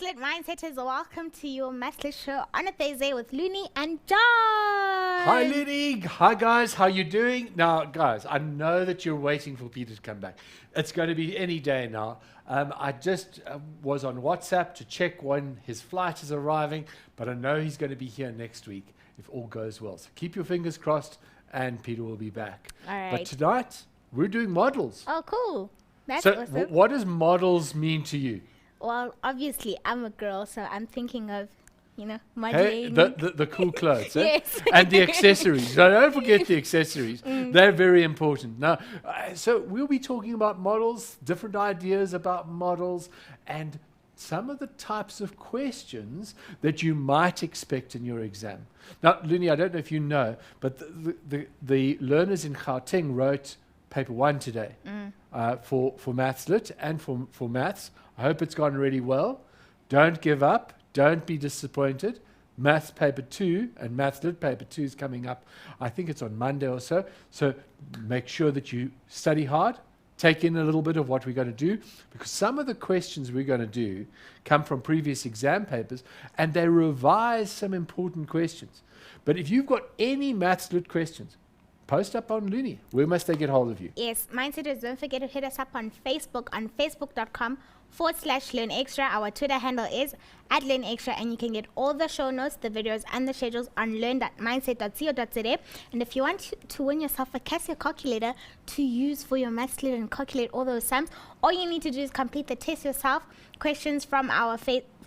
Mathlet Mindsetters, welcome to your Mathlet show on a Thursday with Looney and John. Hi, Looney. Hi, guys. How you doing? Now, guys, I know that you're waiting for Peter to come back. It's going to be any day now. I just was on WhatsApp to check when his flight is arriving, but I know he's going to be here next week if all goes well. So keep your fingers crossed, and Peter will be back. All right. But tonight, we're doing models. Oh, cool. That's So awesome. what does models mean to you? Well, obviously, I'm a girl, so I'm thinking of, Hey, modeling. the cool clothes, eh? Yes. And the accessories. No, don't forget the accessories. They're very important. Now, so we'll be talking about models, different ideas about models, and some of the types of questions that you might expect in your exam. Now, Looney, I don't know if you know, but the learners in Gauteng wrote paper 1 today for Maths Lit and for Maths. I hope it's gone really well. Don't give up. Don't be disappointed. Maths paper 2 and Maths Lit paper 2 is coming up. I think it's on Monday or so. So make sure that you study hard. Take in a little bit of what we're going to do, because some of the questions we're going to do come from previous exam papers and they revise some important questions. But if you've got any Maths Lit questions, post up on Looney. Where must they get hold of you? Yes, Mindsetters, don't forget to hit us up on Facebook, on facebook.com/LearnExtra. Our Twitter handle is @LearnExtra, and you can get all the show notes, the videos, and the schedules on learn.mindset.co.za. And if you want to win yourself a Casio calculator to use for your maths lit and calculate all those sums, all you need to do is complete the test yourself. Questions from our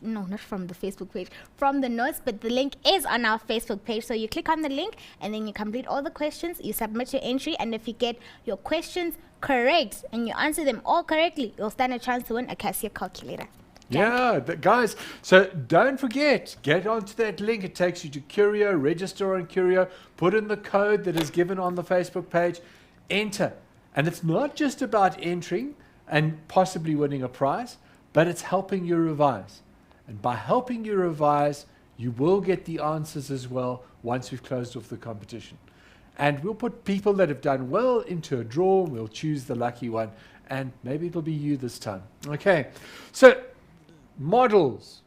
no, not from the Facebook page, from the notes, but the link is on our Facebook page. So you click on the link and then you complete all the questions, you submit your entry, and if you get your questions correct and you answer them all correctly, you'll stand a chance to win a Casio calculator. Yeah, guys, so don't forget, get onto that link. It takes you to Curio, register on Curio, put in the code that is given on the Facebook page, enter. And it's not just about entering and possibly winning a prize, but it's helping you revise. And by helping you revise, you will get the answers as well once we've closed off the competition. And we'll put people that have done well into a draw. We'll choose the lucky one, and maybe it'll be you this time. Okay, so models.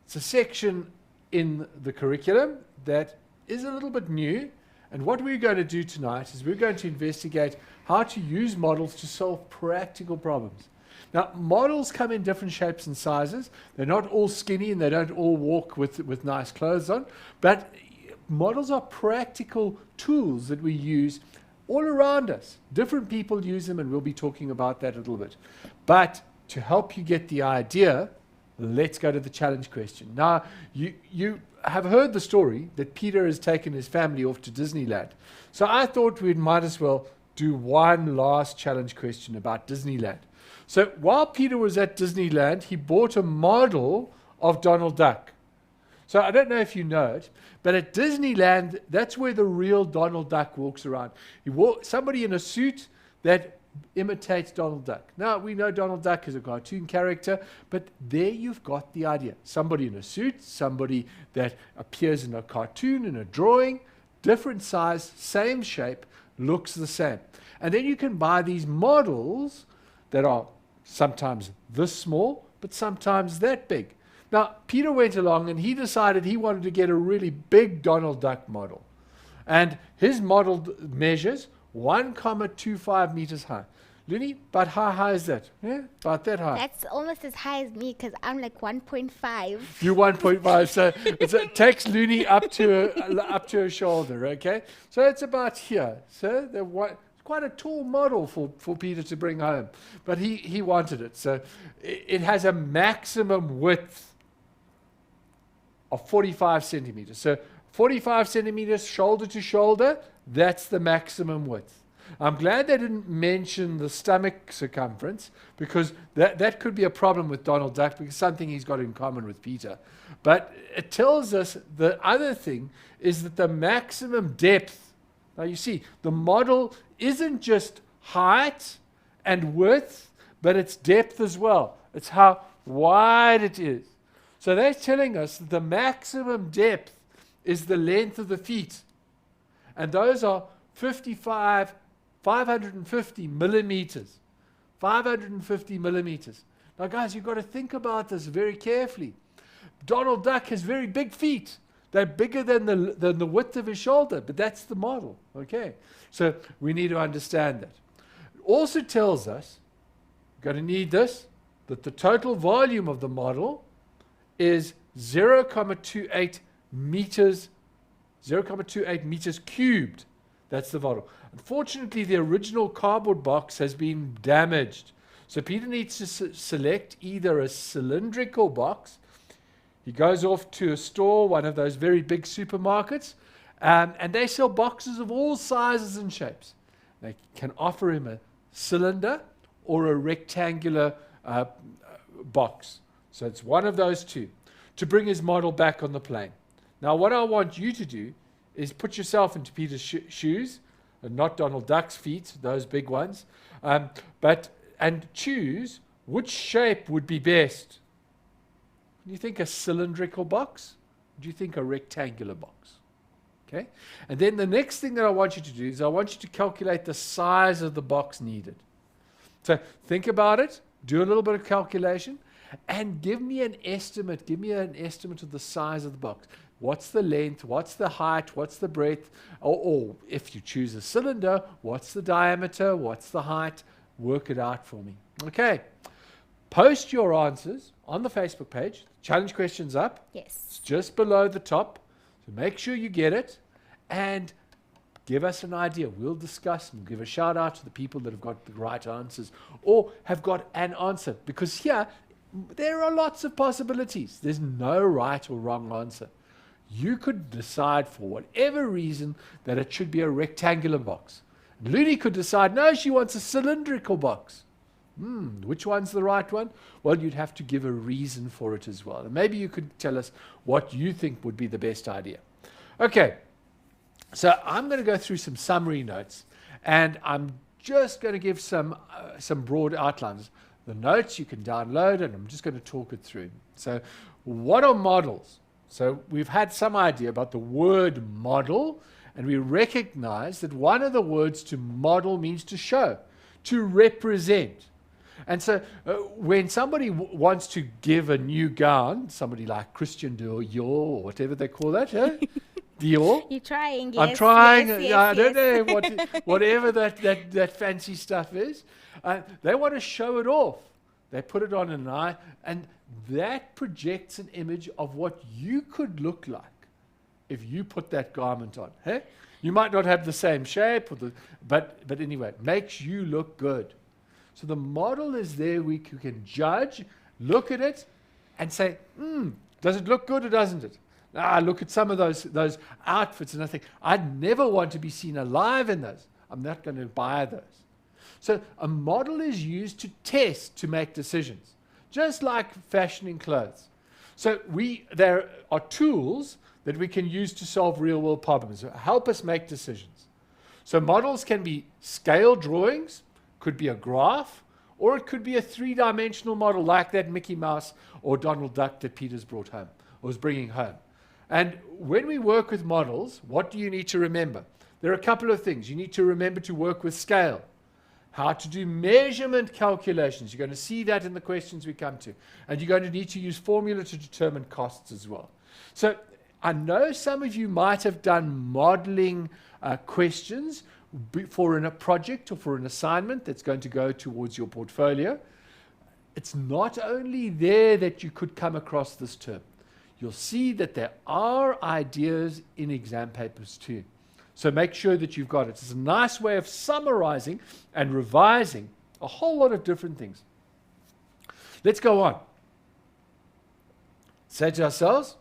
It's a section in the curriculum that is a little bit new. And what we're going to do tonight is we're going to investigate how to use models to solve practical problems. Now, models come in different shapes and sizes. They're not all skinny and they don't all walk with nice clothes on. But models are practical tools that we use all around us. Different people use them, and we'll be talking about that a little bit. But to help you get the idea, let's go to the challenge question. Now, you have heard the story that Peter has taken his family off to Disneyland. So I thought we might as well do one last challenge question about Disneyland. So while Peter was at Disneyland, he bought a model of Donald Duck. So I don't know if you know it, but at Disneyland, that's where the real Donald Duck walks around. Somebody in a suit that imitates Donald Duck. Now, we know Donald Duck is a cartoon character, but there you've got the idea. Somebody in a suit, somebody that appears in a cartoon, in a drawing, different size, same shape, looks the same. And then you can buy these models that are sometimes this small, but sometimes that big. Now, Peter went along and he decided he wanted to get a really big Donald Duck model. And his model measures 1.25 meters high. Looney, about how high is that? Yeah, about that high. That's almost as high as me because I'm like 1.5. You're 1.5, so it takes Looney up to her shoulder, okay? So it's about here. So quite a tall model for Peter to bring home, but he wanted it. So it has a maximum width of 45 centimeters. So 45 centimeters shoulder to shoulder, that's the maximum width. I'm glad they didn't mention the stomach circumference, because that could be a problem with Donald Duck, because something he's got in common with Peter. But it tells us the other thing is that the maximum depth, now you see, the model isn't just height and width, but it's depth as well. It's how wide it is. So they're telling us that the maximum depth is the length of the feet. And those are 550 millimeters. 550 millimeters. Now, guys, you've got to think about this very carefully. Donald Duck has very big feet. They're bigger than the width of his shoulder, but that's the model. Okay, so we need to understand that. It also tells us, we're going to need this, that the total volume of the model is 0.28 meters, 0.28 meters cubed. That's the model. Unfortunately, the original cardboard box has been damaged. So Peter needs to select either a cylindrical box. He goes off to a store, one of those very big supermarkets, and they sell boxes of all sizes and shapes. They can offer him a cylinder or a rectangular box. So it's one of those two to bring his model back on the plane. Now, what I want you to do is put yourself into Peter's shoes, and not Donald Duck's feet, those big ones, and choose which shape would be best. Do you think a cylindrical box? Do you think a rectangular box? Okay. And then the next thing that I want you to do is I want you to calculate the size of the box needed. So think about it, do a little bit of calculation, and give me an estimate. Give me an estimate of the size of the box. What's the length? What's the height? What's the breadth? Or if you choose a cylinder, what's the diameter? What's the height? Work it out for me. Okay. Post your answers on the Facebook page. Challenge questions up. Yes. It's just below the top. So make sure you get it and give us an idea. We'll discuss and give a shout out to the people that have got the right answers or have got an answer. Because here, there are lots of possibilities. There's no right or wrong answer. You could decide for whatever reason that it should be a rectangular box. Looney could decide, no, she wants a cylindrical box. Which one's the right one? Well, you'd have to give a reason for it as well. And maybe you could tell us what you think would be the best idea. Okay, so I'm going to go through some summary notes, and I'm just going to give some broad outlines. The notes you can download, and I'm just going to talk it through. So what are models? So we've had some idea about the word model, and we recognize that one of the words to model means to show, to represent. And so when somebody wants to give a new gown, somebody like Christian Dior or whatever they call that, Dior. You're trying, yes. I'm trying. Yes, I don't know whatever that fancy stuff is. They want to show it off. They put it on an eye, and that projects an image of what you could look like if you put that garment on. Hey? You might not have the same shape, but anyway, it makes you look good. So the model is there. We can judge, look at it, and say, does it look good or doesn't it? Look at some of those outfits, and I think, I'd never want to be seen alive in those. I'm not going to buy those. So a model is used to test, to make decisions, just like fashioning clothes. So there are tools that we can use to solve real-world problems, help us make decisions. So models can be scale drawings, could be a graph, or it could be a three-dimensional model like that Mickey Mouse or Donald Duck that Peter's brought home, or was bringing home. And when we work with models, what do you need to remember? There are a couple of things. You need to remember to work with scale, how to do measurement calculations. You're going to see that in the questions we come to. And you're going to need to use formula to determine costs as well. So I know some of you might have done modeling questions for a project or for an assignment that's going to go towards your portfolio. It's not only there that you could come across this term. You'll see that there are ideas in exam papers too. So make sure that you've got it. It's a nice way of summarizing and revising a whole lot of different things. Let's go on. Say to ourselves,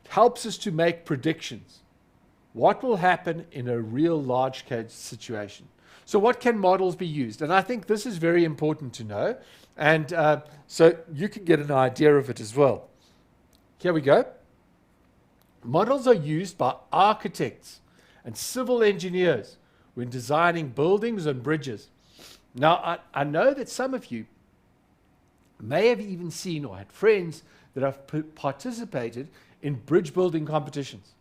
it helps us to make predictions. What will happen in a real large case situation? So what can models be used? And I think this is very important to know. And so you can get an idea of it as well. Here we go. Models are used by architects and civil engineers when designing buildings and bridges. Now, I know that some of you may have even seen or had friends that have participated in bridge building competitions,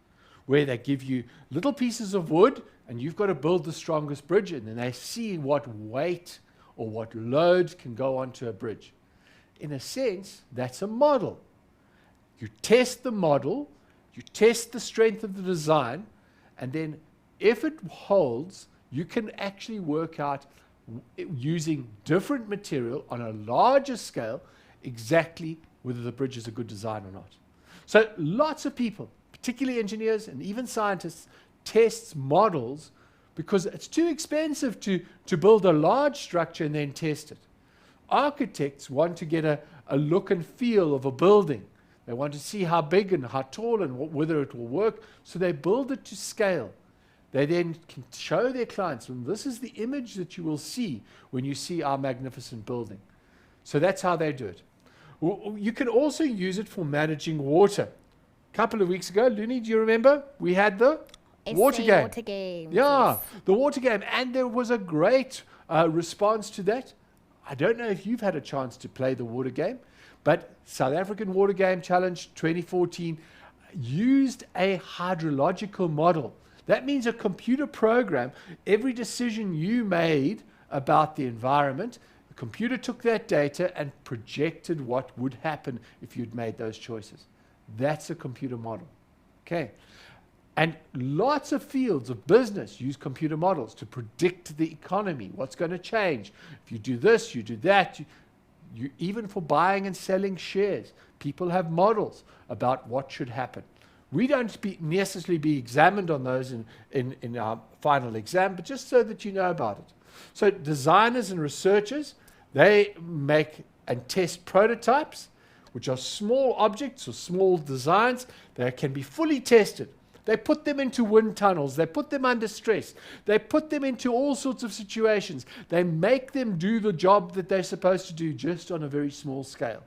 where they give you little pieces of wood and you've got to build the strongest bridge, and then they see what weight or what load can go onto a bridge. In a sense, that's a model. You test the model, you test the strength of the design, and then if it holds, you can actually work out using different material on a larger scale exactly whether the bridge is a good design or not. So lots of people, particularly engineers and even scientists, test models because it's too expensive to build a large structure and then test it. Architects want to get a look and feel of a building. They want to see how big and how tall and whether it will work, so they build it to scale. They then can show their clients, well, this is the image that you will see when you see our magnificent building. So that's how they do it. You can also use it for managing water. A couple of weeks ago, Looney, do you remember? We had the water game. Yeah, yes. The water game. And there was a great response to that. I don't know if you've had a chance to play the water game, but South African Water Game Challenge 2014 used a hydrological model. That means a computer program. Every decision you made about the environment, the computer took that data and projected what would happen if you'd made those choices. That's a computer model. Okay. And lots of fields of business use computer models to predict the economy, what's going to change. If you do this, you do that. You even for buying and selling shares, people have models about what should happen. We don't necessarily be examined on those in our final exam, but just so that you know about it. So designers and researchers, they make and test prototypes, which are small objects or small designs that can be fully tested. They put them into wind tunnels. They put them under stress. They put them into all sorts of situations. They make them do the job that they're supposed to do just on a very small scale.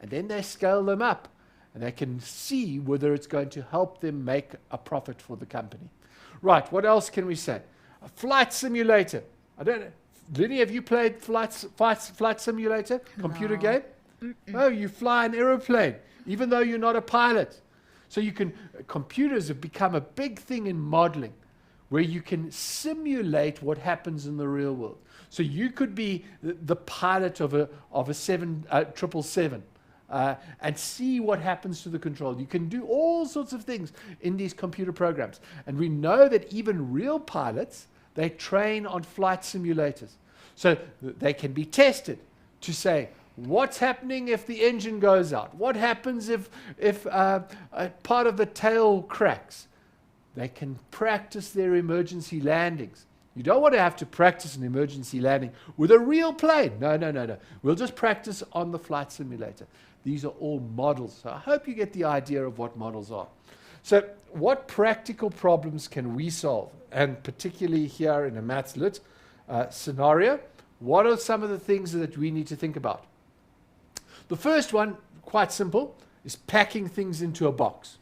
And then they scale them up. And they can see whether it's going to help them make a profit for the company. Right, what else can we say? A flight simulator. I don't know. Lenny, have you played flight simulator? Computer game? Oh, you fly an aeroplane, even though you're not a pilot. So computers have become a big thing in modeling, where you can simulate what happens in the real world. So you could be the pilot of a 777 and see what happens to the control. You can do all sorts of things in these computer programs. And we know that even real pilots, they train on flight simulators. So they can be tested to say, what's happening if the engine goes out? What happens if a part of the tail cracks? They can practice their emergency landings. You don't want to have to practice an emergency landing with a real plane. No. We'll just practice on the flight simulator. These are all models. So I hope you get the idea of what models are. So what practical problems can we solve? And particularly here in a Maths Lit scenario, what are some of the things that we need to think about? The first one, quite simple, is packing things into a box.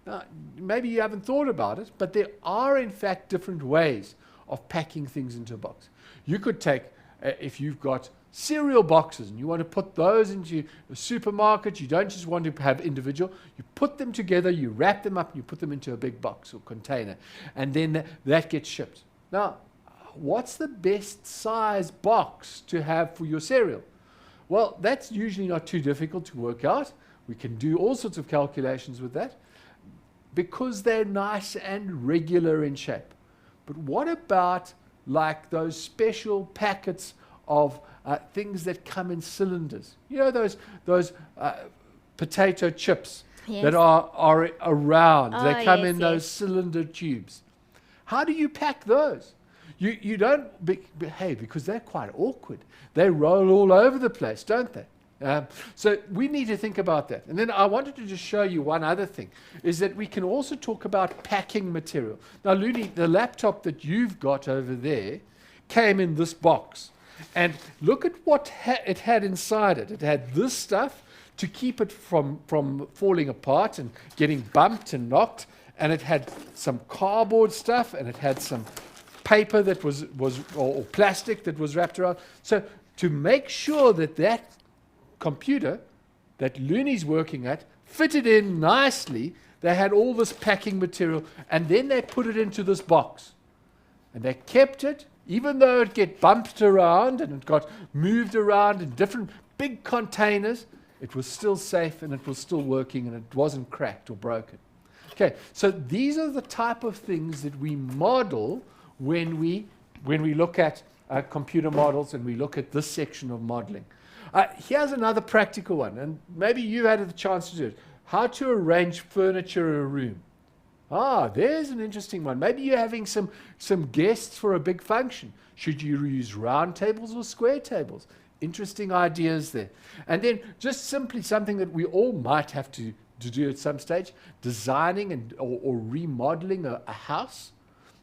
Now, maybe you haven't thought about it, but there are in fact different ways of packing things into a box. You could take, if you've got cereal boxes and you want to put those into a supermarket, you don't just want to have individual, you put them together, you wrap them up, and you put them into a big box or container, and then that gets shipped. Now, what's the best size box to have for your cereal? Well, that's usually not too difficult to work out. We can do all sorts of calculations with that because they're nice and regular in shape. But what about like those special packets of things that come in cylinders? You know, those potato chips that are around. They come in those cylinder tubes. How do you pack those? You don't behave because they're quite awkward. They roll all over the place, don't they? So we need to think about that. And then I wanted to just show you one other thing, is that we can also talk about packing material. Now, Looney, the laptop that you've got over there came in this box. And look at what it had inside it. It had this stuff to keep it from falling apart and getting bumped and knocked. And it had some cardboard stuff, and it had some paper that was or plastic that was wrapped around. So to make sure that computer that Looney's working at fitted in nicely, they had all this packing material, and then they put it into this box. And they kept it, even though it get bumped around and it got moved around in different big containers, It was still safe and it was still working and it wasn't cracked or broken. Okay, so these are the type of things that we model when we look at computer models and we look at this section of modeling. Here's another practical one, and maybe you had the chance to do it. How to arrange furniture in a room. There's an interesting one. Maybe you're having some guests for a big function. Should you use round tables or square tables? Interesting ideas there. And then just simply something that we all might have to do at some stage, designing or remodeling a house,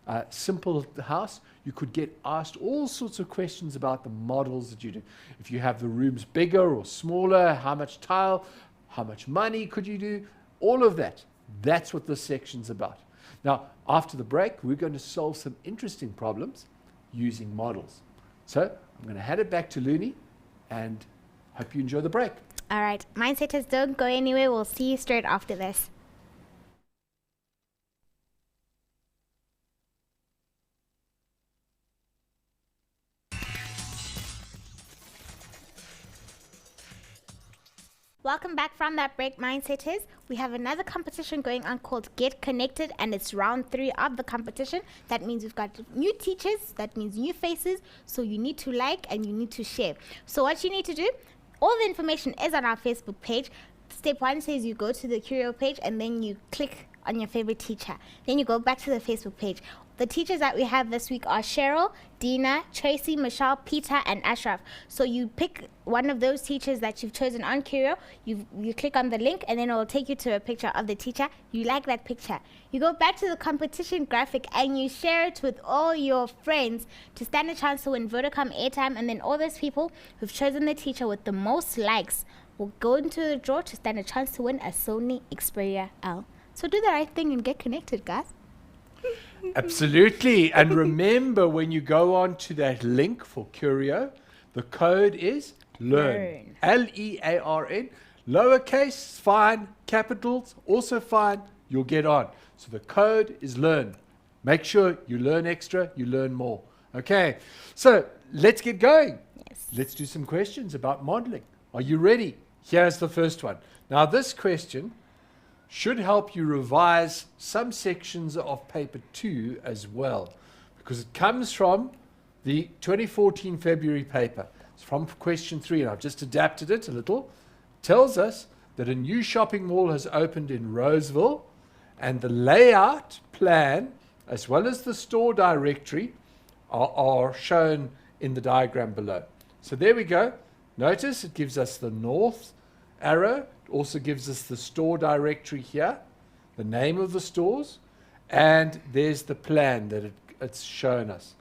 a simple house. You could get asked all sorts of questions about the models that you do. If you have the rooms bigger or smaller, how much tile, how much money could you do, all of that. That's what this section's about. Now, after the break, we're going to solve some interesting problems using models. So I'm going to hand it back to Looney and hope you enjoy the break. All right, Mindsetters, don't go anywhere. We'll see you straight after this. Welcome back from that break, Mindsetters. We have another competition going on called Get Connected, and it's round 3 of the competition. That means we've got new teachers, that means new faces, so you need to like and you need to share. So what you need to do, all the information is on our Facebook page. Step 1 says you go to the Curio page and then you click on your favorite teacher. Then you go back to the Facebook page. The teachers that we have this week are Cheryl, Dina, Tracy, Michelle, Peter, and Ashraf. So you pick one of those teachers that you've chosen on Curio, you click on the link, and then it will take you to a picture of the teacher. You like that picture. You go back to the competition graphic and you share it with all your friends to stand a chance to win Vodacom airtime, and then all those people who've chosen the teacher with the most likes will go into the draw to stand a chance to win a Sony Xperia L. So do the right thing and get connected, guys. Absolutely. And remember, when you go on to that link for Curio, the code is LEARN. L-E-A-R-N. Lowercase, fine. Capitals, also fine. You'll get on. So the code is LEARN. Make sure you learn extra, you learn more. Okay. So let's get going. Yes. Let's do some questions about modeling. Are you ready? Here's the first one. Now, this question should help you revise some sections of paper 2 as well, because it comes from the 2014 February paper. It's from question 3, and I've just adapted it a little. It tells us that a new shopping mall has opened in Roseville, and the layout plan, as well as the store directory, are shown in the diagram below. So there we go. Notice it gives us the north arrow. It also gives us the store directory here, the name of the stores, and there's the plan that it's shown us.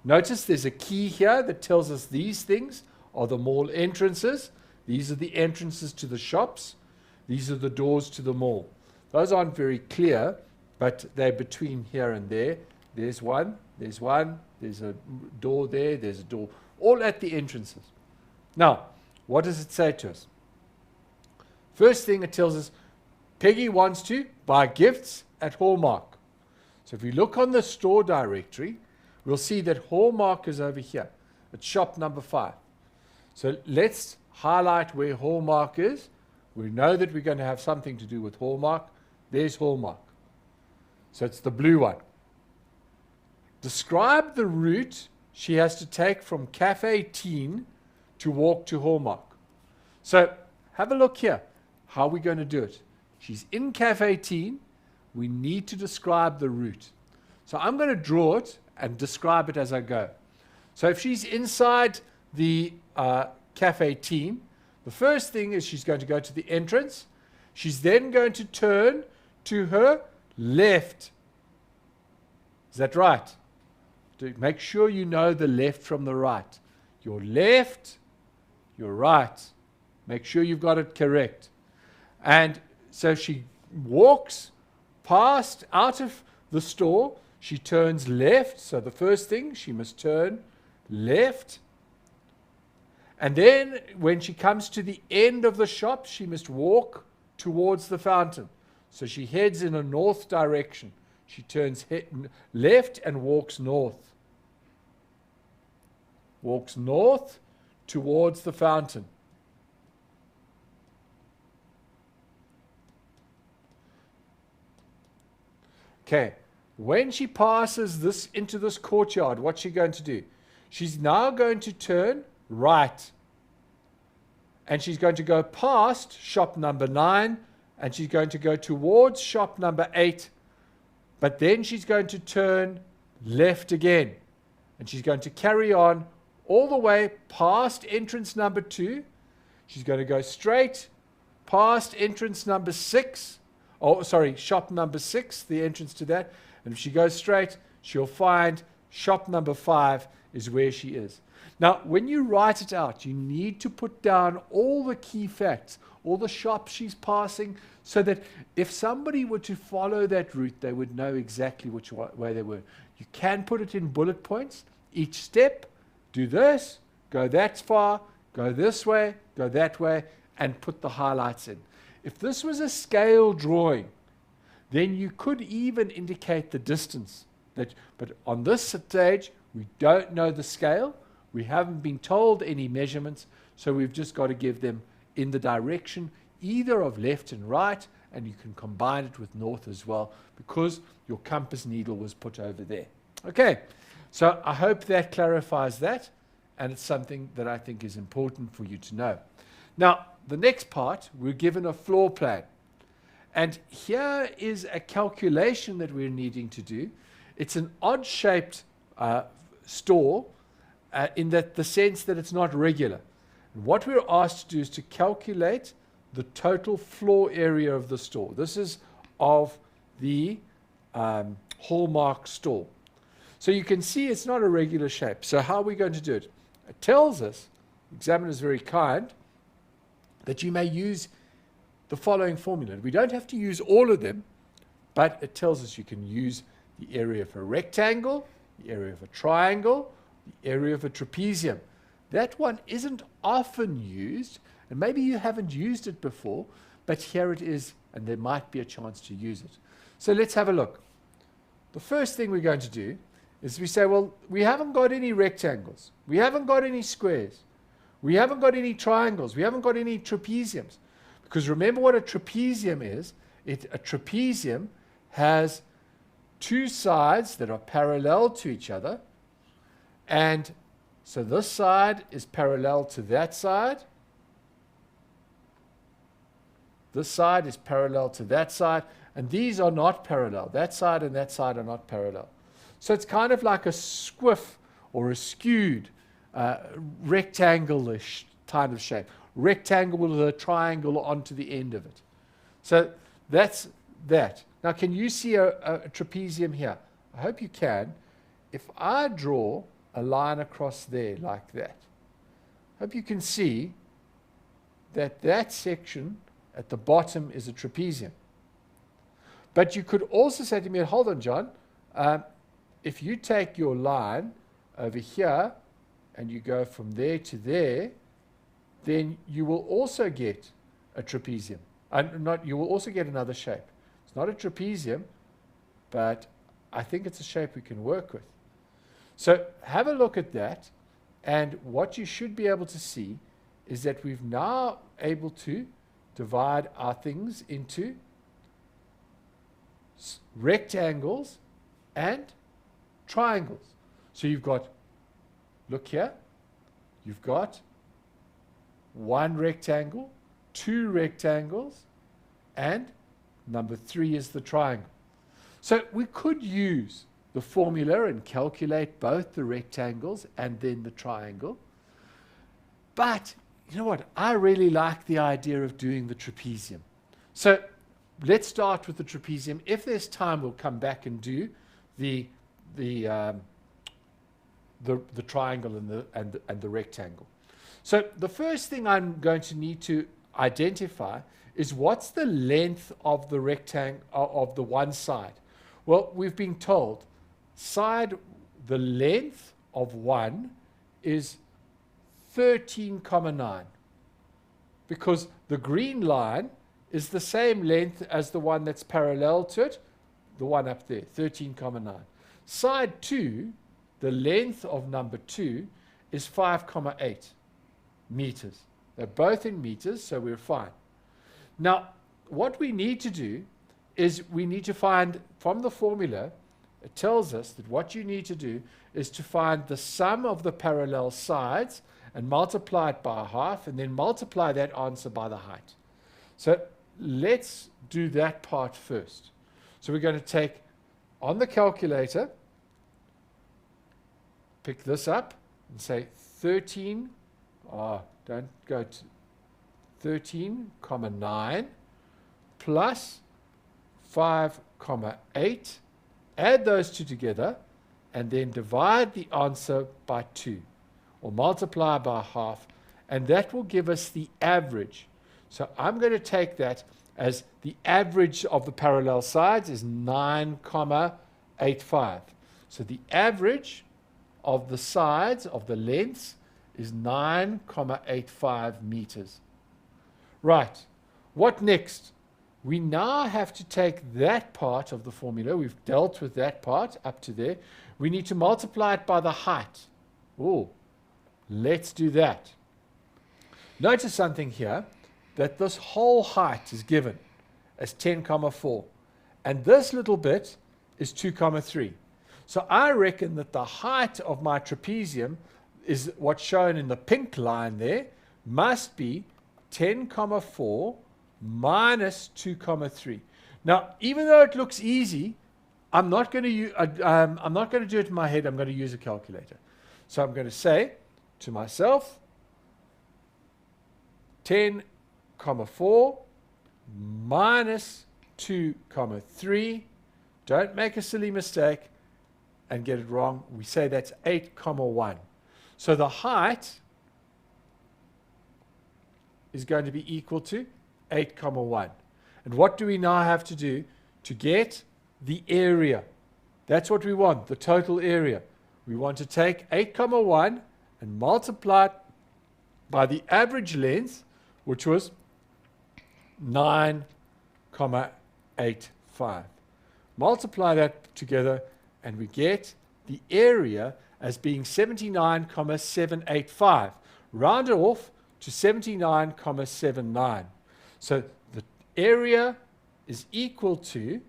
Notice there's a key here that tells us these things are the mall entrances. These are the entrances to the shops. These are the doors to the mall. Those aren't very clear, but they're between here and there. There's one, there's a door there, there's a door, all at the entrances. Now, what does it say to us? First thing it tells us, Peggy wants to buy gifts at Hallmark. So if we look on the store directory, we'll see that Hallmark is over here. It's shop number 5. So let's highlight where Hallmark is. We know that we're going to have something to do with Hallmark. There's Hallmark. So it's the blue one. Describe the route she has to take from Cafe Teen to walk to Hallmark. So have a look here. How are we going to do it? She's in Cafe Teen. We need to describe the route. So I'm going to draw it and describe it as I go. So if she's inside the Cafe Teen, the first thing is she's going to go to the entrance. She's then going to turn to her left. Is that right? Make sure you know the left from the right. Your left, your right. Make sure you've got it correct. And so she walks past out of the store. She turns left. So the first thing, she must turn left. And then when she comes to the end of the shop, she must walk towards the fountain. So she heads in a north direction. She turns left and walks north. Walks north towards the fountain. Okay, when she passes this into this courtyard, what's she going to do? She's now going to turn right. And she's going to go past shop number 9, and she's going to go towards shop number 8. But then she's going to turn left again. And she's going to carry on all the way past entrance number 2. She's going to go straight past entrance number 6. Oh, sorry, shop number 6, the entrance to that. And if she goes straight, she'll find shop number 5 is where she is. Now, when you write it out, you need to put down all the key facts, all the shops she's passing, so that if somebody were to follow that route, they would know exactly which way they were. You can put it in bullet points. Each step, do this, go that far, go this way, go that way, and put the highlights in. If this was a scale drawing, then you could even indicate the distance. But on this stage, we don't know the scale. We haven't been told any measurements, so we've just got to give them in the direction either of left and right, and you can combine it with north as well because your compass needle was put over there. Okay, so I hope that clarifies that, and it's something that I think is important for you to know. Now, the next part, we're given a floor plan. And here is a calculation that we're needing to do. It's an odd-shaped store, in that the sense that it's not regular. And what we're asked to do is to calculate the total floor area of the store. This is of the Hallmark store. So you can see it's not a regular shape. So how are we going to do it? It tells us, the examiner is very kind, that you may use the following formula. We don't have to use all of them, but it tells us you can use the area of a rectangle, the area of a triangle, the area of a trapezium. That one isn't often used, and maybe you haven't used it before, but here it is, and there might be a chance to use it. So let's have a look. The first thing we're going to do is we say, well, we haven't got any rectangles. We haven't got any squares. We haven't got any triangles. We haven't got any trapeziums. Because remember what a trapezium is. A trapezium has two sides that are parallel to each other. And so this side is parallel to that side. This side is parallel to that side. And these are not parallel. That side and that side are not parallel. So it's kind of like a squiff or a skewed rectangle-ish kind of shape. Rectangle with a triangle onto the end of it. So that's that. Now, can you see a trapezium here? I hope you can. If I draw a line across there like that, I hope you can see that that section at the bottom is a trapezium. But you could also say to me, hold on, John, if you take your line over here and you go from there to there, then you will also get a trapezium. You will also get another shape. It's not a trapezium, but I think it's a shape we can work with. So have a look at that, and what you should be able to see is that we've now able to divide our things into rectangles and triangles. So you've got, look here, you've got one rectangle, two rectangles, and number 3 is the triangle. So we could use the formula and calculate both the rectangles and then the triangle. But you know what? I really like the idea of doing the trapezium. So let's start with the trapezium. If there's time, we'll come back and do the triangle and the rectangle. So the first thing I'm going to need to identify is what's the length of the rectangle of the one side. Well, we've been told the length of 1 is 13,9, because the green line is the same length as the one that's parallel to it, the one up there, 13,9. Side 2, the length of number 2 is 5,8 meters. They're both in meters, so we're fine. Now, what we need to do is we need to find, from the formula, it tells us that what you need to do is to find the sum of the parallel sides and multiply it by half, and then multiply that answer by the height. So let's do that part first. So we're going to take, on the calculator, pick this up and say 13, don't go to 13,9 plus 5,8, add those two together, and then divide the answer by 2, or multiply by half, and that will give us the average. So I'm going to take that as the average of the parallel sides is 9,85. So the average of the sides, of the lengths, is 9,85 meters. Right, what next? We now have to take that part of the formula. We've dealt with that part up to there. We need to multiply it by the height. Oh, let's do that. Notice something here, that this whole height is given as 10,4. And this little bit is 2,3. So I reckon that the height of my trapezium is what's shown in the pink line there, must be 10,4 minus 2,3. Now, even though it looks easy, I'm not going to do it in my head. I'm going to use a calculator. So I'm going to say to myself, 10,4 minus 2,3. Don't make a silly mistake and get it wrong. We say that's 8,1. So the height is going to be equal to 8,1. And what do we now have to do to get the area? That's what we want, the total area. We want to take 8,1 and multiply it by the average length, which was 9,85. Multiply that together and we get the area as being 79,785. Round it off to 79,79. So the area is equal to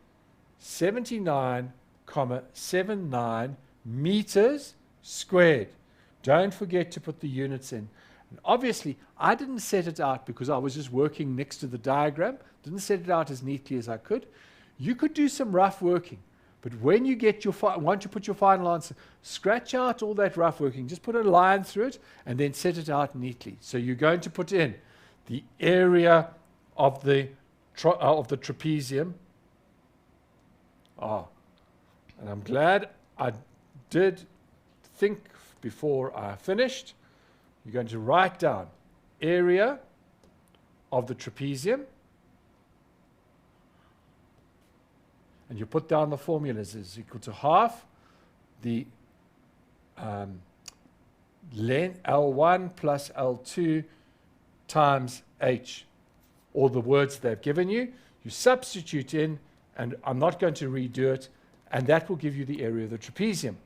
79,79 meters squared. Don't forget to put the units in. And obviously, I didn't set it out because I was just working next to the diagram. Didn't set it out as neatly as I could. You could do some rough working. But when you get your once you put your final answer, scratch out all that rough working. Just put a line through it and then set it out neatly. So you're going to put in the area of the trapezium. And I'm glad I did think before I finished. You're going to write down area of the trapezium. And you put down the formulas is equal to half the length L1 plus L2 times H, all the words they've given you. You substitute in, and I'm not going to redo it, and that will give you the area of the trapezium.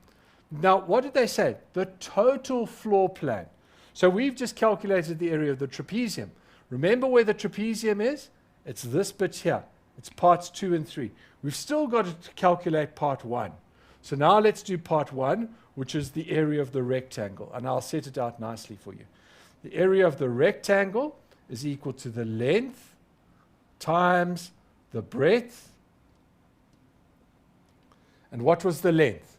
Now, what did they say? The total floor plan. So we've just calculated the area of the trapezium. Remember where the trapezium is? It's this bit here. It's parts 2 and 3. We've still got to calculate part 1. So now let's do part 1, which is the area of the rectangle. And I'll set it out nicely for you. The area of the rectangle is equal to the length times the breadth. And what was the length?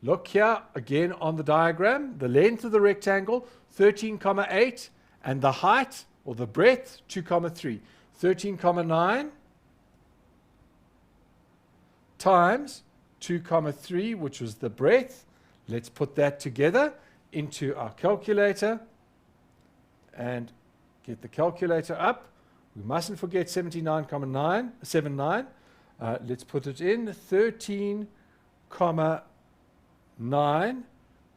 Look here again on the diagram. The length of the rectangle, 13,8. And the height, or the breadth, 2,3. 13,9 times 2,3, which was the breadth. Let's put that together into our calculator and get the calculator up. We mustn't forget 79,79. Let's put it in. 13,9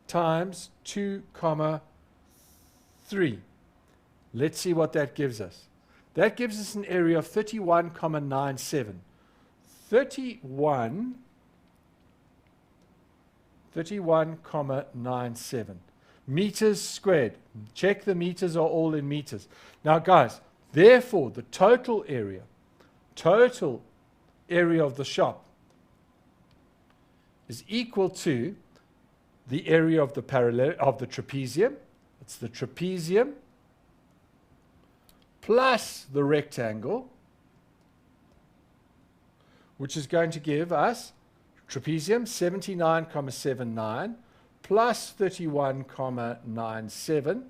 times 2,3. Let's see what that gives us. That gives us an area of 31,97. 31,97 meters squared. Check the meters are all in meters. Now, guys, therefore, the total area area of the shop is equal to the area of the trapezium. It's the trapezium plus the rectangle, which is going to give us trapezium 79,79 plus 31,97.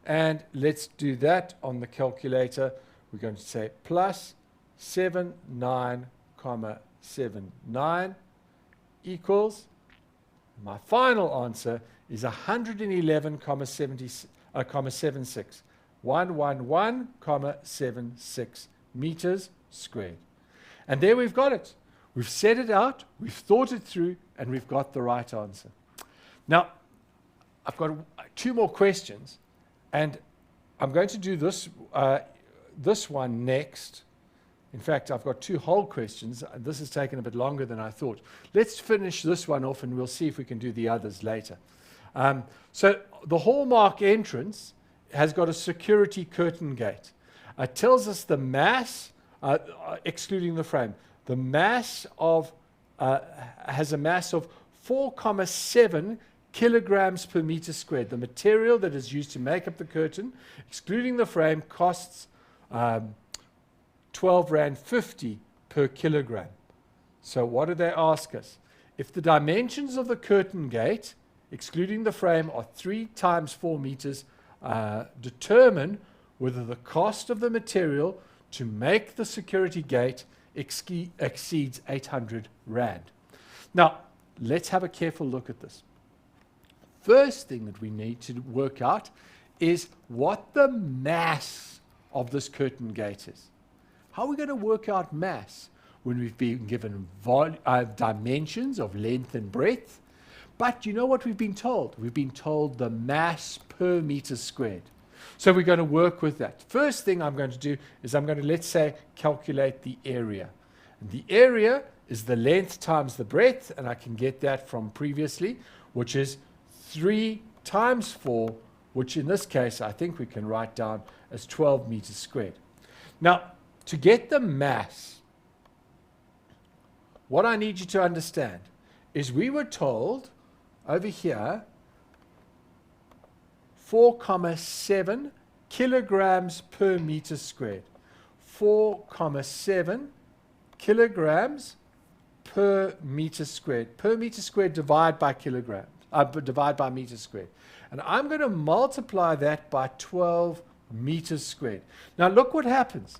And let's do that on the calculator. We're going to say plus 79,79 equals, my final answer is 111,76, 111,76 meters squared. And there we've got it. We've set it out, we've thought it through, and we've got the right answer. Now, I've got 2 more questions, and I'm going to do this, this one next. In fact, I've got 2 whole questions. This has taken a bit longer than I thought. Let's finish this one off, and we'll see if we can do the others later. So the Hallmark entrance has got a security curtain gate. It tells us the mass, excluding the frame. The mass of has a mass of 4,7 kilograms per meter squared. The material that is used to make up the curtain, excluding the frame, costs 12 Rand 50 per kilogram. So what do they ask us? If the dimensions of the curtain gate, excluding the frame, are 3 times 4 meters, determine whether the cost of the material to make the security gate exceeds 800 Rand. Now, let's have a careful look at this. First thing that we need to work out is what the mass of this curtain gate is. How are we going to work out mass when we've been given dimensions of length and breadth? But you know what we've been told? We've been told the mass per meter squared. So we're going to work with that. First thing I'm going to do is I'm going to, let's say, calculate the area. And the area is the length times the breadth, and I can get that from previously, which is 3 times 4, which in this case I think we can write down as 12 meters squared. Now, to get the mass, what I need you to understand is we were told over here 4,7 kilograms per meter squared. 4,7 kilograms per meter squared. Per meter squared divide by kilograms, divide by meter squared. And I'm going to multiply that by 12 meters squared. Now look what happens.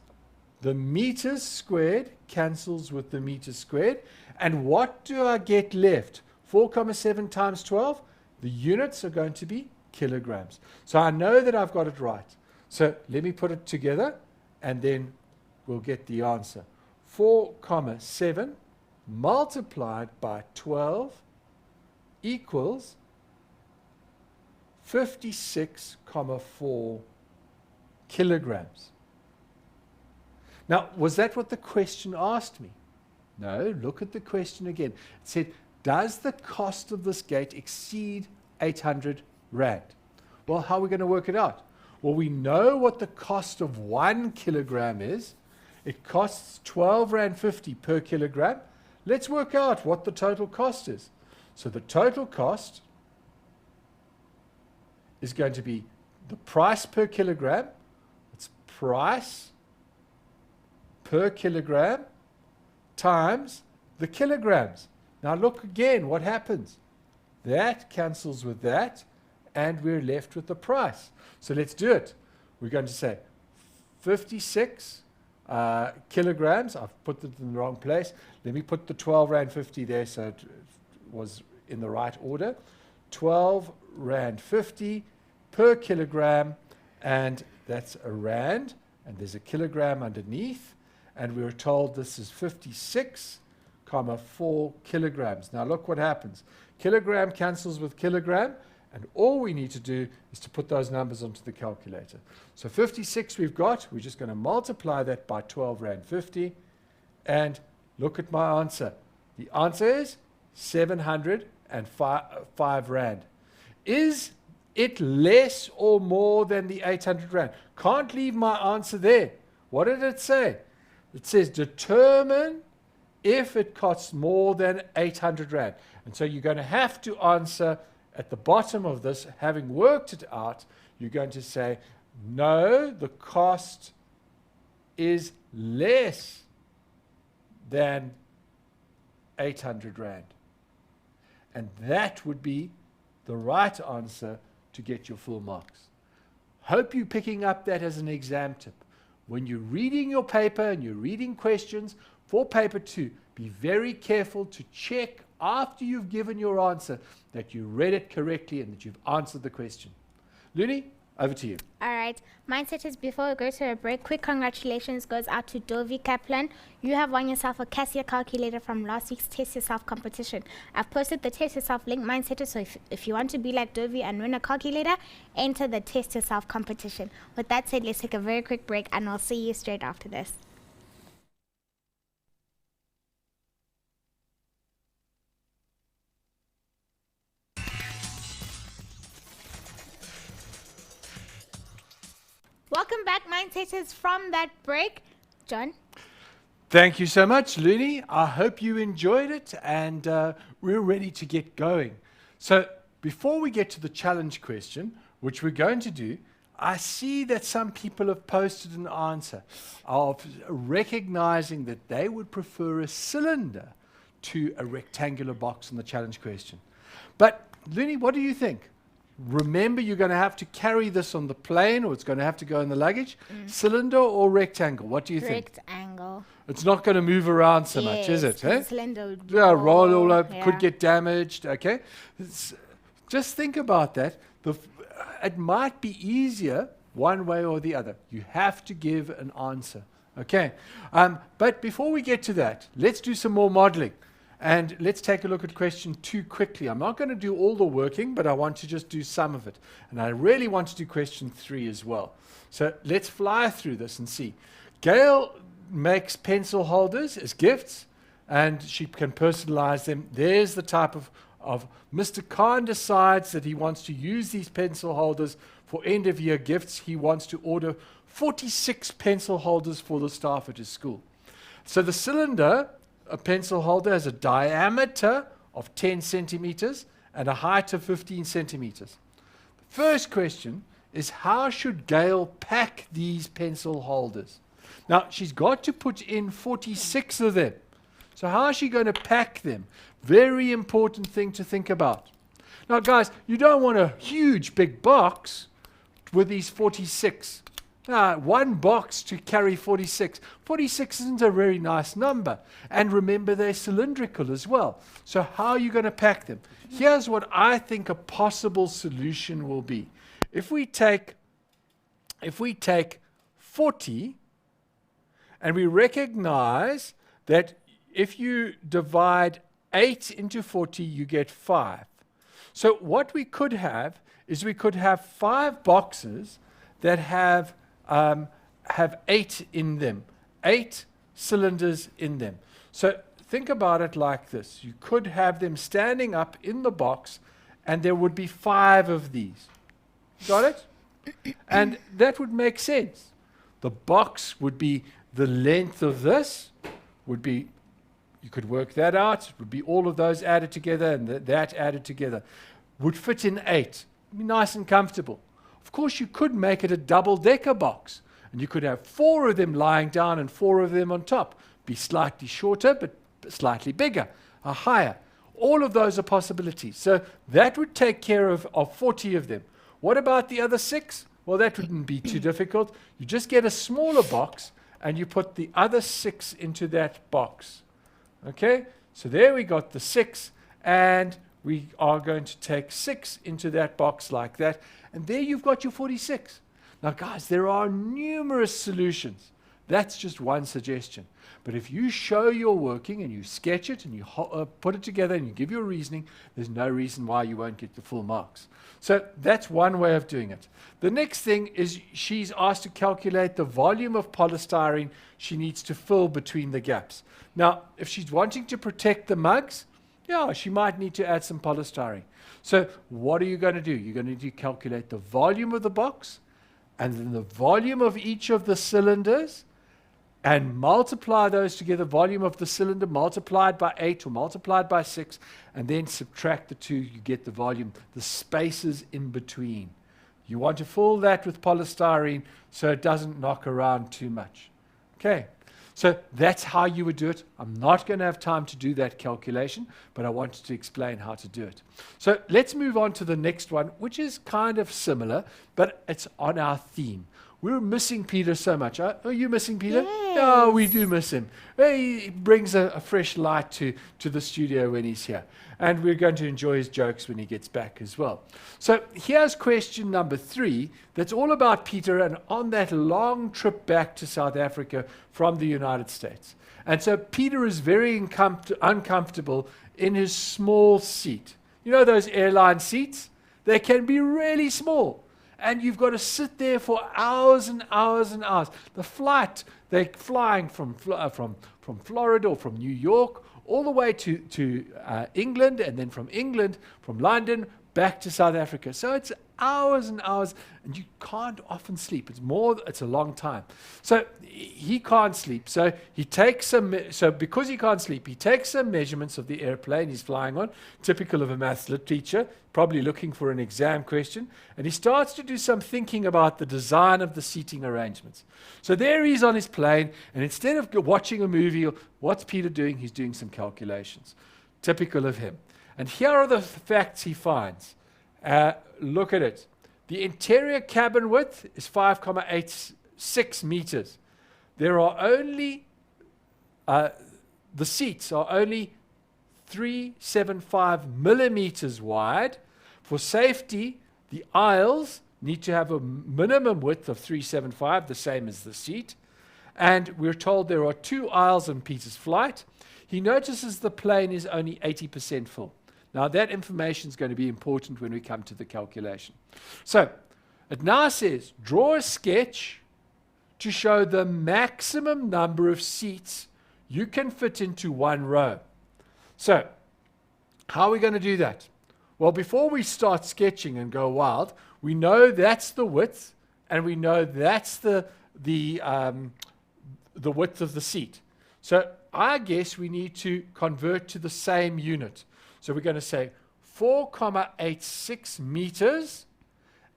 The meters squared cancels with the meters squared. And what do I get left? 4,7 times 12. The units are going to be kilograms. So I know that I've got it right. So let me put it together, and then we'll get the answer. 4,7 multiplied by 12 equals 56,4 kilograms. Now, was that what the question asked me? No, look at the question again. It said, does the cost of this gate exceed 800 Rand? Well, how are we going to work it out? Well, we know what the cost of 1 kilogram is. It costs 12 Rand 50 per kilogram. Let's work out what the total cost is. So the total cost is going to be the price per kilogram. It's price per kilogram times the kilograms. Now look again, what happens? That cancels with that, and we're left with the price. So let's do it. We're going to say 56 kilograms. I've put it in the wrong place. Let me put the 12 Rand 50 there so it was in the right order. 12 Rand 50 per kilogram, and that's a Rand, and there's a kilogram underneath, and we were told this is 56,4 kilograms. Now look what happens. Kilogram cancels with kilogram, and all we need to do is to put those numbers onto the calculator. So 56 we've got. We're just going to multiply that by 12 Rand 50, and look at my answer. The answer is 705 Rand. Is it less or more than the 800 Rand? Can't leave my answer there. What did it say? It says determine if it costs more than 800 Rand. And so you're going to have to answer at the bottom of this, having worked it out, you're going to say, no, the cost is less than 800 Rand. And that would be the right answer to get your full marks. Hope you're picking up that as an exam tip. When you're reading your paper and you're reading questions for paper 2, be very careful to check after you've given your answer that you read it correctly and that you've answered the question. Looney, over to you. All right. Mindsetters, before we go to a break, quick congratulations goes out to Dovi Kaplan. You have won yourself a Cassia calculator from last week's Test Yourself competition. I've posted the Test Yourself link, Mindsetters, so if you want to be like Dovi and win a calculator, enter the Test Yourself competition. With that said, let's take a very quick break and I'll see you straight after this. Welcome back, Mindsetters, from that break. John? Thank you so much, Looney. I hope you enjoyed it, and we're ready to get going. So before we get to the challenge question, which we're going to do, I see that some people have posted an answer of recognizing that they would prefer a cylinder to a rectangular box in the challenge question. But, Looney, what do you think? Remember, you're going to have to carry this on the plane, or it's going to have to go in the luggage. Cylinder or rectangle? What do you think? Rectangle. It's not going to move around so much, is it? Eh? Cylinder would Roll all over, yeah. could get damaged. Okay, just think about that. It might be easier one way or the other. You have to give an answer. Okay, but before we get to that, let's do some more modeling. And let's take a look at question 2 quickly. I'm not going to do all the working, but I want to just do some of it. And I really want to do question 3 as well. So let's fly through this and see. Gail makes pencil holders as gifts, and she can personalize them. There's the type of Mr. Khan decides that he wants to use these pencil holders for end-of-year gifts. He wants to order 46 pencil holders for the staff at his school. So the cylinder, a pencil holder, has a diameter of 10 centimeters and a height of 15 centimeters. The first question is, how should Gail pack these pencil holders? Now, she's got to put in 46 of them. So how is she going to pack them? Very important thing to think about. Now, guys, you don't want a huge big box with these 46. One box to carry 46. 46 isn't a very nice number. And remember, they're cylindrical as well. So how are you going to pack them? Here's what I think a possible solution will be. If we take 40, and we recognize that if you divide 8 into 40, you get 5. So what we could have is we could have 5 boxes that have 8 in them, 8 cylinders in them. So think about it like this. You could have them standing up in the box, and there would be 5 of these. Got it? And that would make sense. The box would be the length of this, would be, you could work that out, it would be all of those added together and that added together. Would fit in 8. Be nice and comfortable. Of course, you could make it a double-decker box, and you could have 4 of them lying down and 4 of them on top. Be slightly shorter, but slightly bigger, or higher. All of those are possibilities. So that would take care of 40 of them. What about the other 6? Well, that wouldn't be too difficult. You just get a smaller box, and you put the other 6 into that box. Okay? So there we got the 6, and we are going to take 6 into that box like that. And there you've got your 46. Now, guys, there are numerous solutions. That's just one suggestion. But if you show your working and you sketch it and you put it together and you give your reasoning, there's no reason why you won't get the full marks. So that's one way of doing it. The next thing is she's asked to calculate the volume of polystyrene she needs to fill between the gaps. Now, if she's wanting to protect the mugs, yeah, she might need to add some polystyrene. So what are you going to do? You're going to need to calculate the volume of the box, and then the volume of each of the cylinders, and multiply those together, volume of the cylinder multiplied by 8 or multiplied by 6, and then subtract the 2, you get the volume, the spaces in between. You want to fill that with polystyrene so it doesn't knock around too much. Okay, so that's how you would do it. I'm not going to have time to do that calculation, but I wanted to explain how to do it. So let's move on to the next one, which is kind of similar, but it's on our theme. We're missing Peter so much. Are you missing Peter? Yes. Oh, we do miss him. He brings a fresh light to the studio when he's here. And we're going to enjoy his jokes when he gets back as well. So here's question number 3 that's all about Peter and on that long trip back to South Africa from the United States. And so Peter is very uncomfortable in his small seat. You know those airline seats? They can be really small. And you've got to sit there for hours and hours and hours. The flight, they're flying from Florida or from New York all the way to England, and then from England, from London, back to South Africa. So it's hours and hours, and you can't often sleep. It's a long time. So he can't sleep. So he takes because he can't sleep, he takes some measurements of the airplane he's flying on, typical of a maths lit teacher, probably looking for an exam question, and he starts to do some thinking about the design of the seating arrangements. So there he is on his plane, and instead of watching a movie, what's Peter doing? He's doing some calculations, typical of him. And here are the facts he finds. Look at it. The interior cabin width is 5.86 meters. There are only, the seats are only 375 millimeters wide. For safety, the aisles need to have a minimum width of 375, the same as the seat. And we're told there are 2 aisles on Peter's flight. He notices the plane is only 80% full. Now that information is going to be important when we come to the calculation. So it now says, draw a sketch to show the maximum number of seats you can fit into one row. So how are we going to do that? Well, before we start sketching and go wild, we know that's the width, and we know that's the width of the seat. So I guess we need to convert to the same unit. So we're going to say 4.86 meters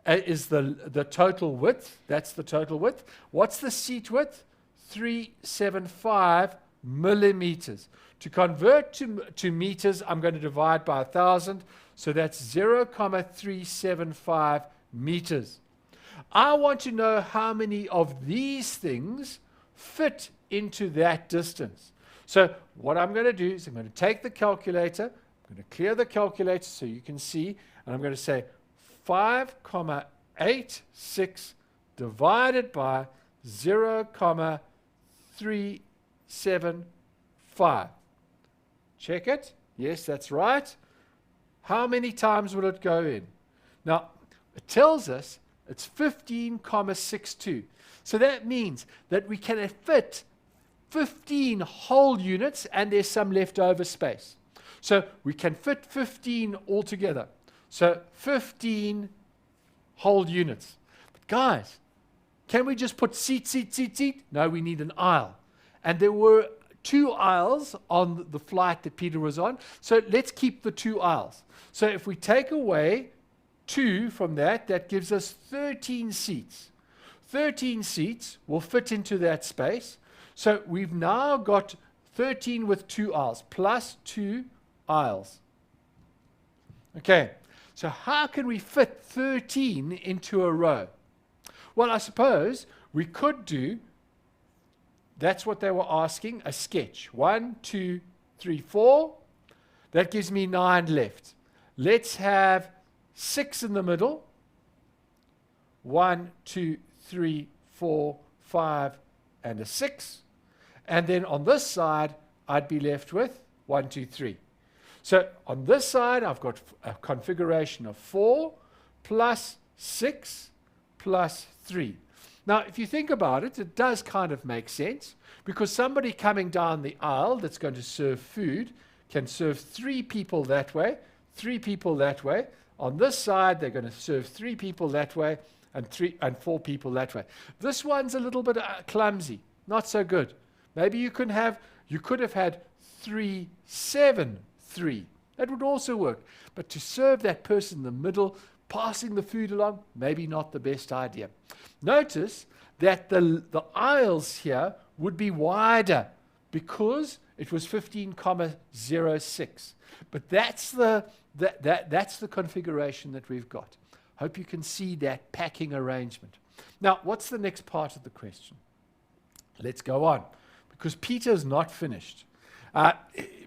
is the total width. That's the total width. What's the seat width? 375 millimeters. To convert to meters, I'm going to divide by 1,000. So that's 0.375 meters. I want to know how many of these things fit into that distance. So what I'm going to do is I'm going to take the calculator. I'm going to clear the calculator so you can see, and I'm going to say 5.86 divided by 0.375. Check it. Yes, that's right. How many times will it go in? Now, it tells us it's 15.62. So that means that we can fit 15 whole units, and there's some leftover space. So we can fit 15 altogether. So 15 whole units. But guys, can we just put seat, seat, seat, seat? No, we need an aisle. And there were 2 aisles on the flight that Peter was on. So let's keep the 2 aisles. So if we take away 2 from that, that gives us 13 seats. 13 seats will fit into that space. So we've now got 13 with 2 aisles, plus 2 aisles. Okay, so how can we fit 13 into a row? Well, I suppose we could do, that's what they were asking, a sketch. 1, 2, 3, 4. That gives me 9 left. Let's have 6 in the middle. 1, 2, 3, 4, 5, and a 6. And then on this side, I'd be left with 1, 2, 3. So on this side, I've got a configuration of 4 plus 6 plus 3. Now, if you think about it, it does kind of make sense, because somebody coming down the aisle that's going to serve food can serve 3 people that way, 3 people that way. On this side, they're going to serve 3 people that way, and 4 people that way. This one's a little bit clumsy. Not so good. Maybe you could have had 3, 7, 3. That would also work. But to serve that person in the middle, passing the food along, maybe not the best idea. Notice that the aisles here would be wider because it was 15,06. But that's the configuration that we've got. Hope you can see that packing arrangement. Now, what's the next part of the question? Let's go on, because Peter's not finished.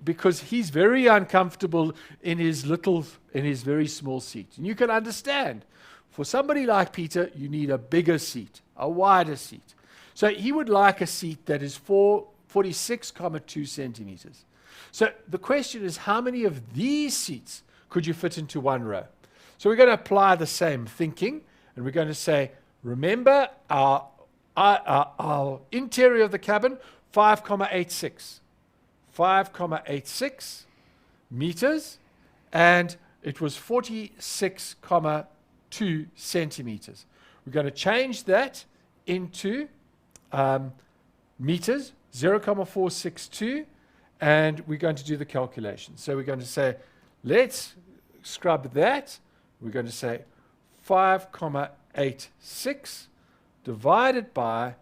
Because he's very uncomfortable in his very small seat. And you can understand, for somebody like Peter, you need a bigger seat, a wider seat. So he would like a seat that is 46,2 centimeters. So the question is, how many of these seats could you fit into one row? So we're going to apply the same thinking, and we're going to say, remember our interior of the cabin, 5,86. 5,86 meters, and it was 46,2 centimeters. We're going to change that into meters, 0,462, and we're going to do the calculation. So we're going to say, let's scrub that. We're going to say 5,86 divided by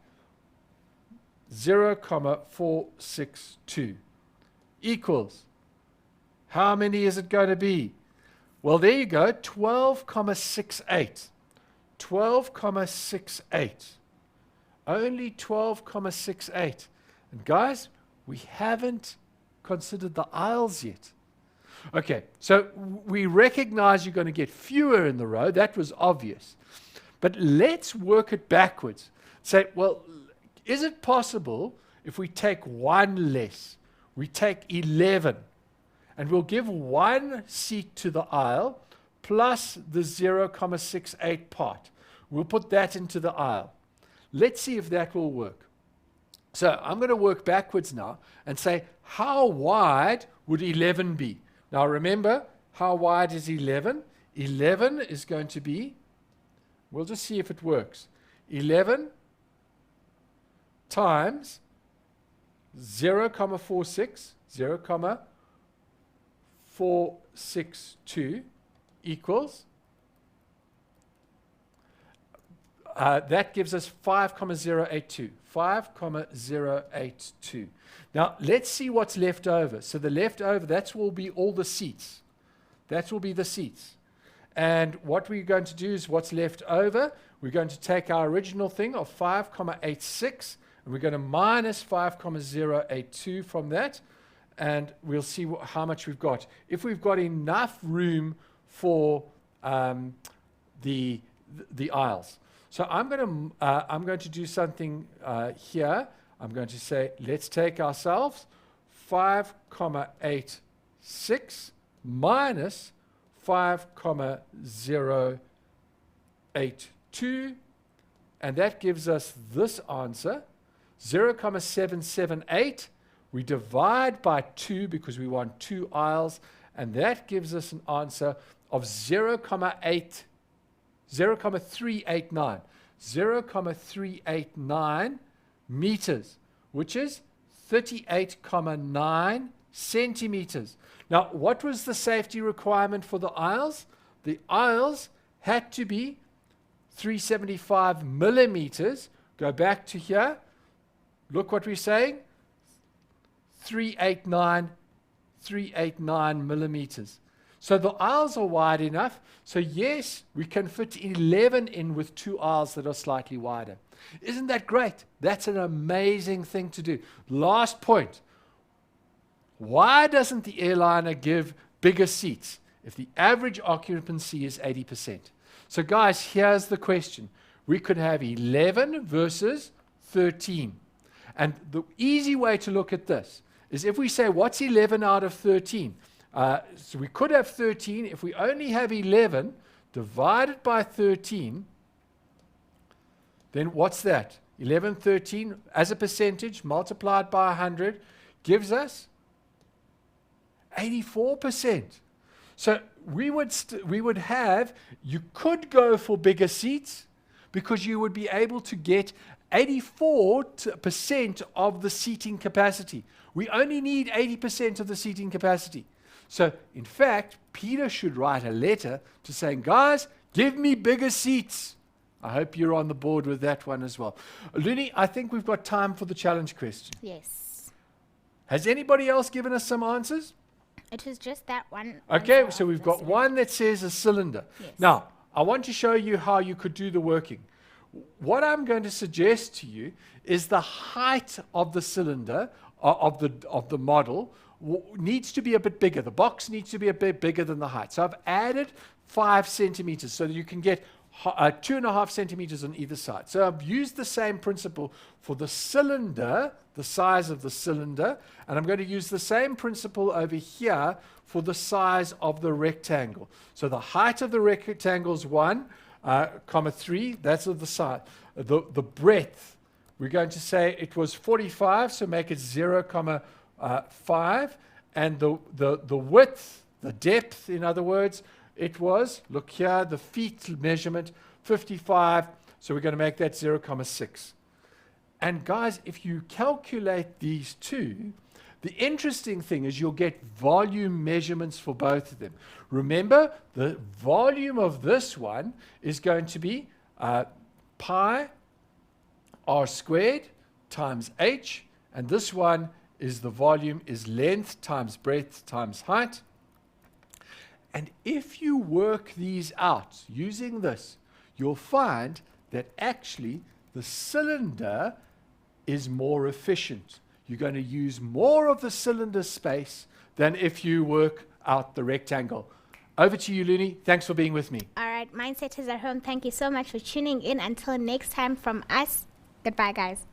0,462 equals, how many is it going to be? Well, there you go, 12,68. 12,68. Only 12,68. And guys, we haven't considered the aisles yet. Okay, so we recognize you're going to get fewer in the row. That was obvious. But let's work it backwards. Say, well, is it possible if we take one less? We take 11, and we'll give one seat to the aisle plus the 0,68 part. We'll put that into the aisle. Let's see if that will work. So I'm going to work backwards now and say, how wide would 11 be? Now remember, how wide is 11? 11 is going to be, we'll just see if it works. 11 times 0,462 equals, that gives us 5,082. 5,082. Now, let's see what's left over. So the leftover, that will be all the seats. That will be the seats. And what we're going to do is what's left over, we're going to take our original thing of 5,86, and we're going to minus 5,082 from that, and we'll see how much we've got. If we've got enough room for the aisles. So I'm going to do something here. I'm going to say, let's take ourselves 5,86 minus 5,082, and that gives us this answer, 0,778. We divide by 2 because we want 2 aisles, and that gives us an answer of 0,389. 0,389 meters, which is 38,9 centimeters. Now, what was the safety requirement for the aisles? The aisles had to be 375 millimeters. Go back to here. Look what we're saying. 389 millimeters. So the aisles are wide enough. So yes, we can fit 11 in with 2 aisles that are slightly wider. Isn't that great? That's an amazing thing to do. Last point. Why doesn't the airliner give bigger seats if the average occupancy is 80%? So guys, here's the question. We could have 11 versus 13. And the easy way to look at this is if we say, what's 11 out of 13? So we could have 13. If we only have 11 divided by 13, then what's that? 11, 13 as a percentage multiplied by 100 gives us 84%. So we would have, you could go for bigger seats because you would be able to get 84% of the seating capacity. We only need 80% of the seating capacity. So, in fact, Peter should write a letter to saying, guys, give me bigger seats. I hope you're on the board with that one as well. Looney, I think we've got time for the challenge question. Yes. Has anybody else given us some answers? It was just that one. Okay, answer so of we've the got cylinder. one that says a cylinder. Yes. Now, I want to show you how you could do the working. What I'm going to suggest to you is the height of the cylinder, of the model, needs to be a bit bigger. The box needs to be a bit bigger than the height. So I've added 5 centimeters so that you can get 2.5 centimeters on either side. So I've used the same principle for the cylinder, the size of the cylinder, and I'm going to use the same principle over here for the size of the rectangle. So the height of the rectangle is 1, 3, that's of the side. The breadth, we're going to say it was 45, so make it 0,5, and the width, the depth, in other words, it was, look here, the feet measurement, 55, so we're going to make that 0,6. And guys, if you calculate these two, the interesting thing is you'll get volume measurements for both of them. Remember, the volume of this one is going to be pi r squared times h, and this one is the volume is length times breadth times height. And if you work these out using this, you'll find that actually the cylinder is more efficient. You're going to use more of the cylinder space than if you work out the rectangle. Over to you, Looney. Thanks for being with me. All right, Mindsetters at home, thank you so much for tuning in. Until next time from us, goodbye, guys.